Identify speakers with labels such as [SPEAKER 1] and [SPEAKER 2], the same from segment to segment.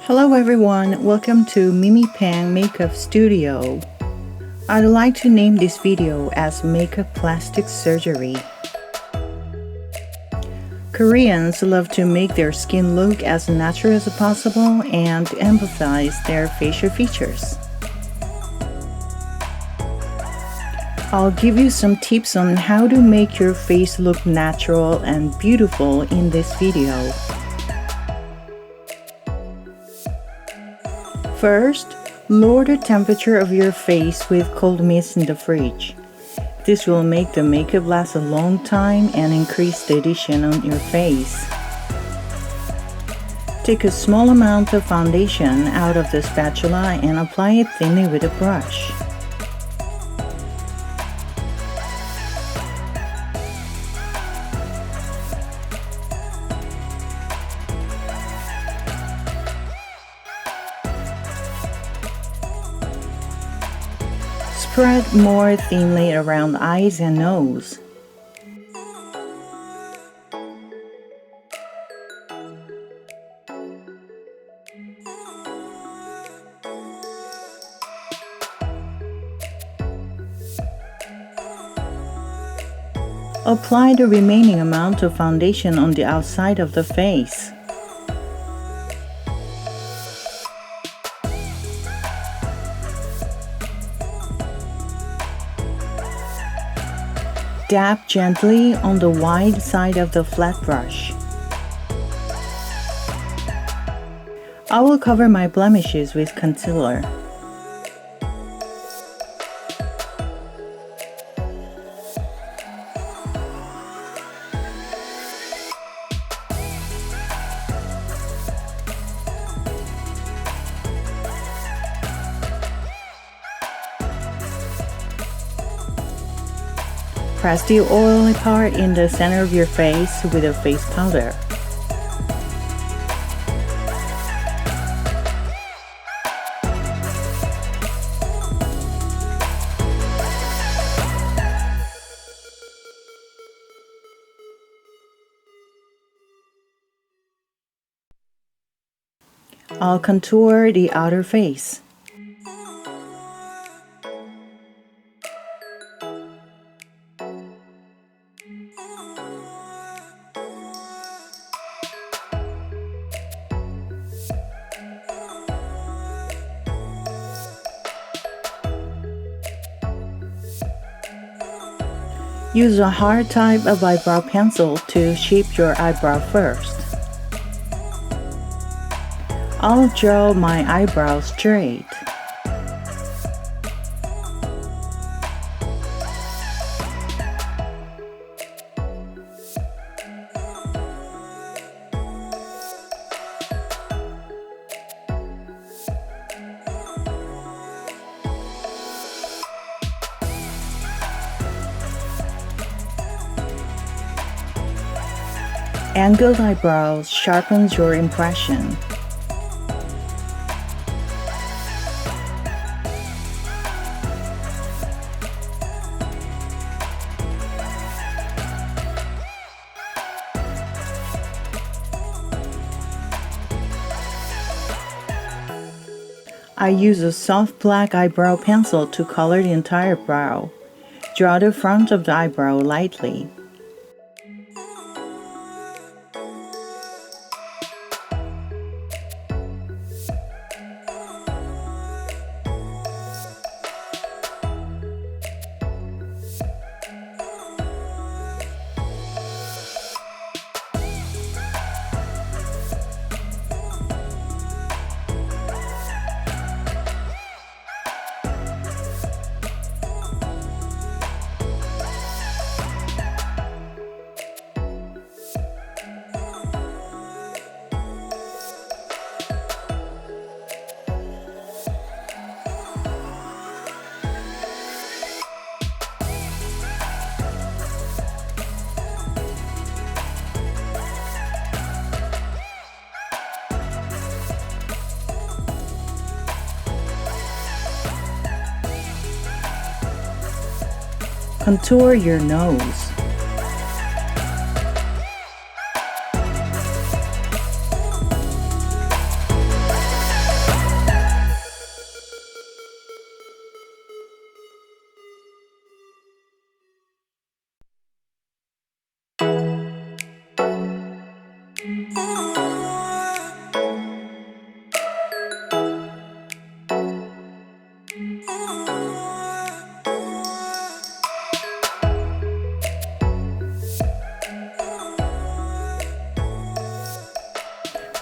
[SPEAKER 1] Hello everyone, welcome to Mimi Pang Makeup Studio. I'd like to name this video as Makeup Plastic Surgery. Koreans love to make their skin look as natural as possible and to emphasize their facial features. I'll give you some tips on how to make your face look natural and beautiful in this video. First, lower the temperature of your face with cold mist in the fridge. This will make the makeup last a long time and increase the adhesion on your face. Take a small amount of foundation out of the spatula and apply it thinly with a brush. Spread more thinly around eyes and nose. Apply the remaining amount of foundation on the outside of the face. Dab gently on the wide side of the flat brush. I will cover my blemishes with concealer. Press the oily part in the center of your face with a face powder. I'll contour the outer face. Use a hard type of eyebrow pencil to shape your eyebrow first. I'll draw my eyebrows straight. Angled eyebrows sharpens your impression. I use a soft black eyebrow pencil to color the entire brow. Draw the front of the eyebrow lightly. Contour your nose.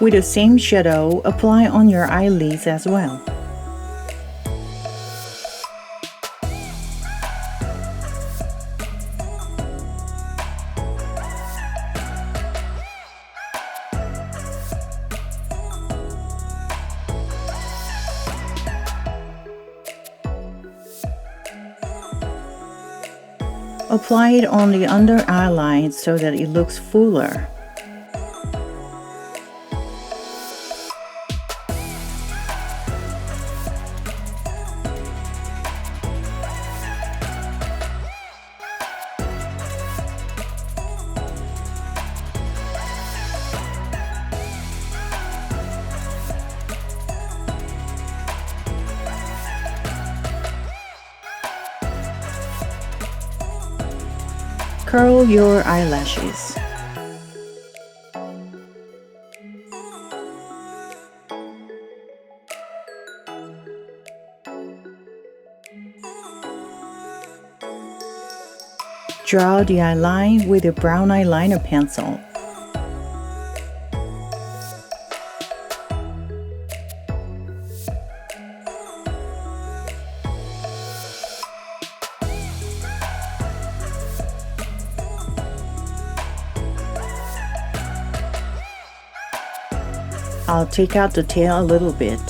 [SPEAKER 1] With the same shadow, apply on your eyelids as well. Apply it on the under eye line so that it looks fuller. Curl your eyelashes. Draw the eye line with a brown eyeliner pencil. I'll take out the tail a little bit.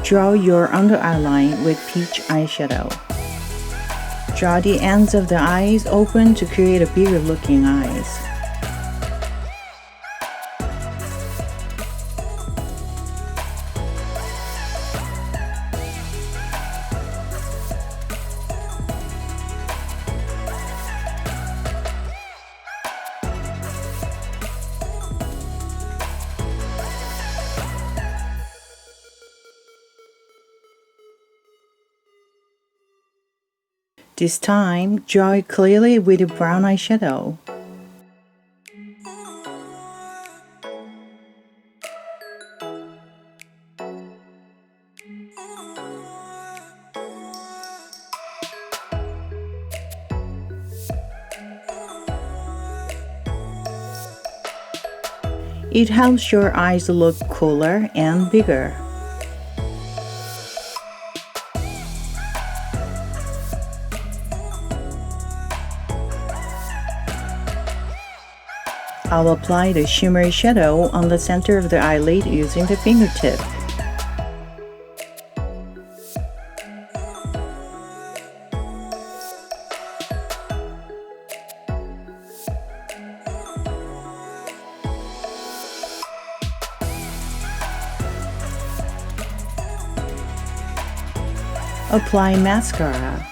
[SPEAKER 1] Draw your under eye line with peach eyeshadow. Draw the ends of the eyes open to create a bigger looking eyes. This time, draw it clearly with a brown eyeshadow. It helps your eyes look cooler and bigger. I'll apply the shimmery shadow on the center of the eyelid using the fingertip. Apply mascara.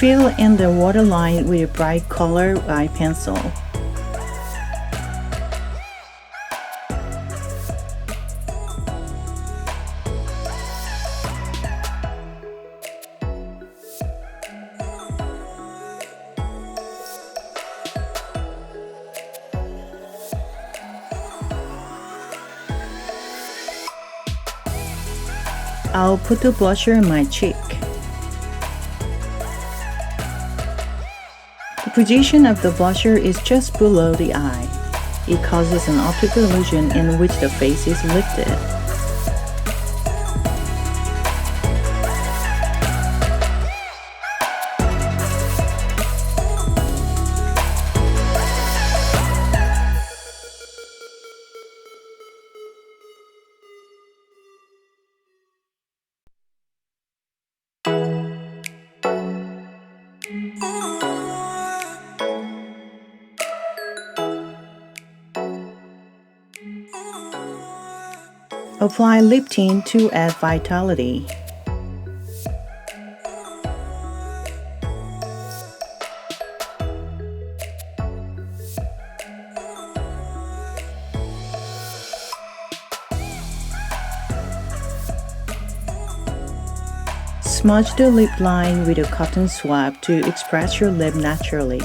[SPEAKER 1] Fill in the waterline with a bright color eye pencil. I'll put the blusher in my cheek. The position of the blusher is just below the eye. It causes an optical illusion in which the face is lifted. Apply lip tint to add vitality. Smudge the lip line with a cotton swab to express your lip naturally.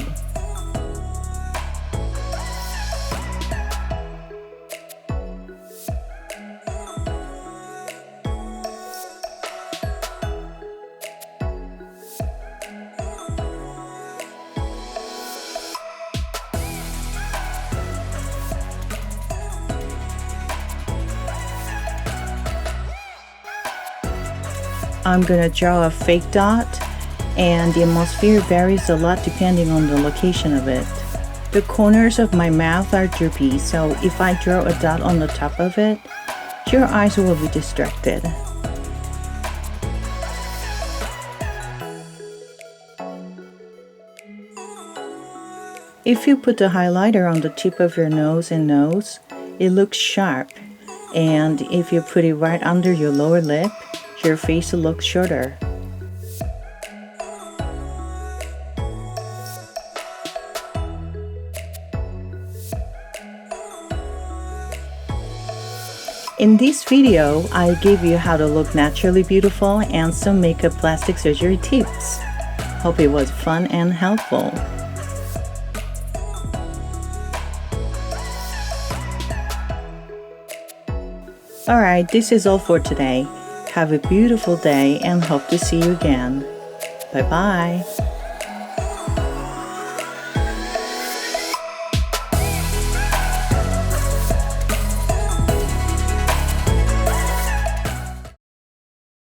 [SPEAKER 1] I'm gonna draw a fake dot, and the atmosphere varies a lot depending on the location of it. The corners of my mouth are droopy, so if I draw a dot on the top of it, your eyes will be distracted. If you put the highlighter on the tip of your nose and nose, it looks sharp, and if you put it right under your lower lip, your face will look shorter. In this video, I gave you how to look naturally beautiful and some makeup plastic surgery tips. Hope it was fun and helpful. Alright, this is all for today. Have a beautiful day and hope to see you again. Bye bye.